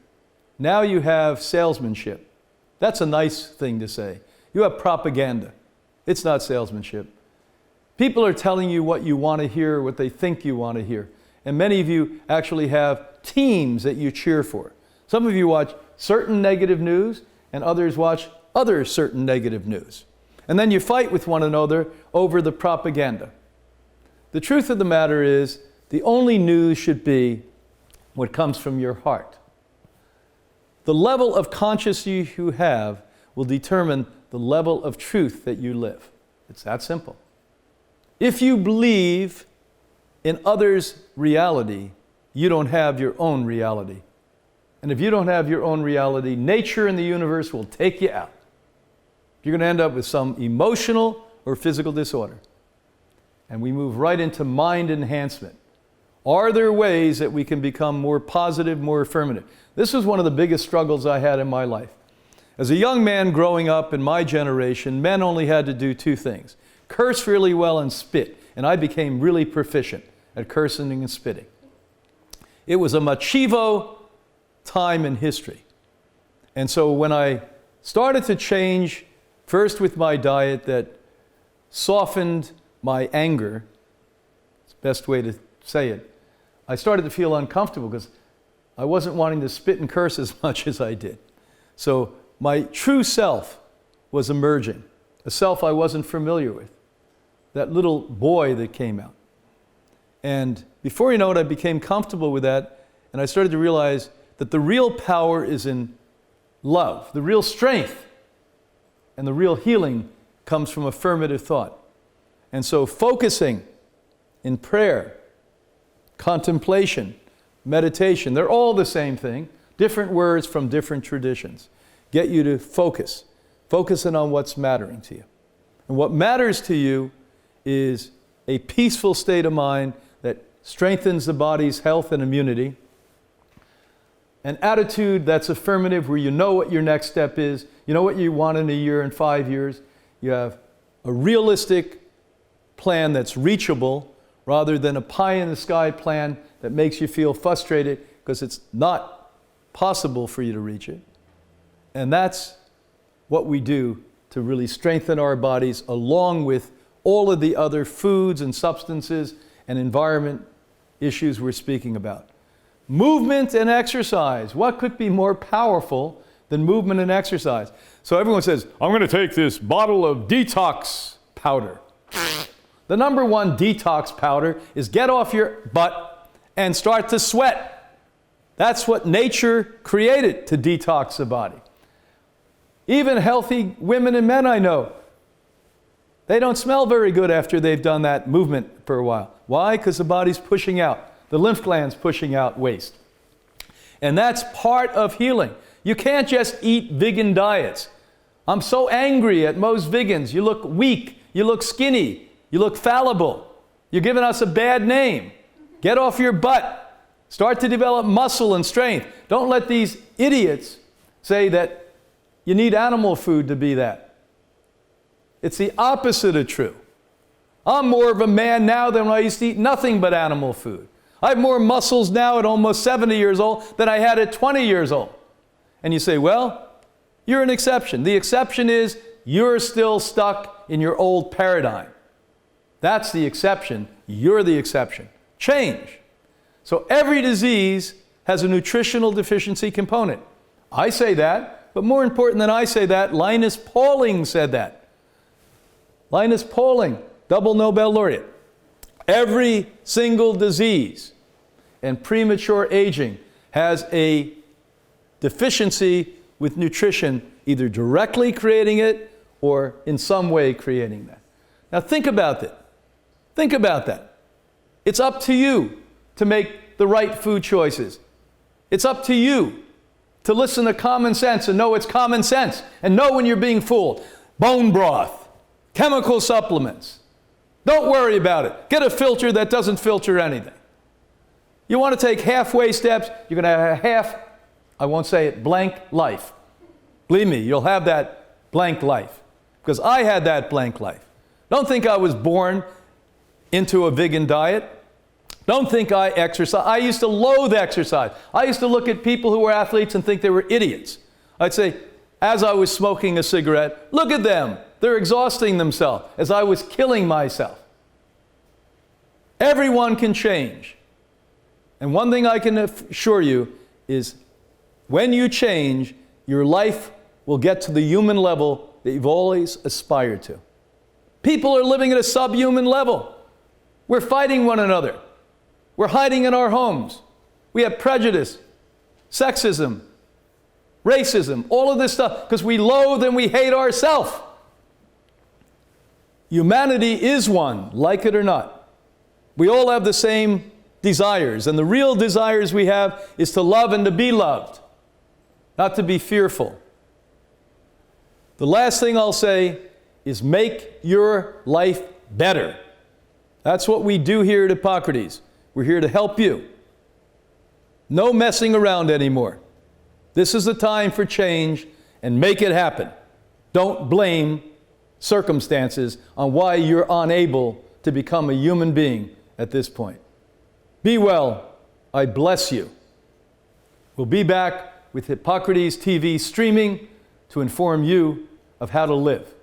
Now you have salesmanship. That's a nice thing to say. You have propaganda. It's not salesmanship. People are telling you what you want to hear, what they think you want to hear. And many of you actually have teams that you cheer for. Some of you watch certain negative news, and others watch other certain negative news. And then you fight with one another over the propaganda. The truth of the matter is, the only news should be what comes from your heart. The level of consciousness you have will determine the level of truth that you live. It's that simple. If you believe in others' reality, you don't have your own reality. And if you don't have your own reality, nature and the universe will take you out. You're going to end up with some emotional or physical disorder. And we move right into mind enhancement. Are there ways that we can become more positive, more affirmative? This was one of the biggest struggles I had in my life. As a young man growing up in my generation, men only had to do two things: curse really well and spit. And I became really proficient at cursing and spitting. It was a machivo time in history. And so when I started to change, first with my diet that softened my anger, it's the best way to say it, I started to feel uncomfortable because I wasn't wanting to spit and curse as much as I did. So my true self was emerging, a self I wasn't familiar with, that little boy that came out. And before you know it, I became comfortable with that, and I started to realize that the real power is in love. The real strength and the real healing comes from affirmative thought. And so focusing in prayer, contemplation, meditation, they're all the same thing, different words from different traditions. Get you to focus, focusing on what's mattering to you. And what matters to you is a peaceful state of mind that strengthens the body's health and immunity, an attitude that's affirmative, where you know what your next step is, you know what you want in a year and 5 years, you have a realistic plan that's reachable rather than a pie-in-the-sky plan that makes you feel frustrated because it's not possible for you to reach it. And that's what we do to really strengthen our bodies, along with all of the other foods and substances and environment issues we're speaking about. Movement and exercise. What could be more powerful than movement and exercise? So everyone says, I'm going to take this bottle of detox powder. The number one detox powder is get off your butt and start to sweat. That's what nature created to detox the body. Even healthy women and men I know, they don't smell very good after they've done that movement for a while. Why? Because the body's pushing out. The lymph gland's pushing out waste. And that's part of healing. You can't just eat vegan diets. I'm so angry at most vegans. You look weak. You look skinny. You look fallible. You're giving us a bad name. Get off your butt. Start to develop muscle and strength. Don't let these idiots say that you need animal food to be that. It's the opposite of true. I'm more of a man now than when I used to eat nothing but animal food. I have more muscles now at almost 70 years old than I had at 20 years old. And you say, well, you're an exception. The exception is you're still stuck in your old paradigm. That's the exception. You're the exception. Change. So every disease has a nutritional deficiency component. I say that, but more important than I say that, Linus Pauling said that. Linus Pauling, double Nobel laureate. Every single disease and premature aging has a deficiency with nutrition, either directly creating it or in some way creating that. Now think about that. Think about that. It's up to you to make the right food choices. It's up to you to listen to common sense and know it's common sense and know when you're being fooled. Bone broth, chemical supplements. Don't worry about it. Get a filter that doesn't filter anything. You want to take halfway steps, you're going to have a half, I won't say it, blank life. Believe me, you'll have that blank life. Because I had that blank life. Don't think I was born into a vegan diet. Don't think I exercise. I used to loathe exercise. I used to look at people who were athletes and think they were idiots. I'd say, as I was smoking a cigarette, look at them. They're exhausting themselves as I was killing myself. Everyone can change. And one thing I can assure you is when you change, your life will get to the human level that you've always aspired to. People are living at a subhuman level. We're fighting one another. We're hiding in our homes. We have prejudice, sexism, racism, all of this stuff, because we loathe and we hate ourselves. Humanity is one, like it or not. We all have the same desires, and the real desires we have is to love and to be loved, not to be fearful. The last thing I'll say is make your life better. That's what we do here at Hippocrates. We're here to help you. No messing around anymore. This is the time for change, and make it happen. Don't blame circumstances on why you're unable to become a human being at this point. Be well. I bless you. We'll be back with Hippocrates TV streaming to inform you of how to live.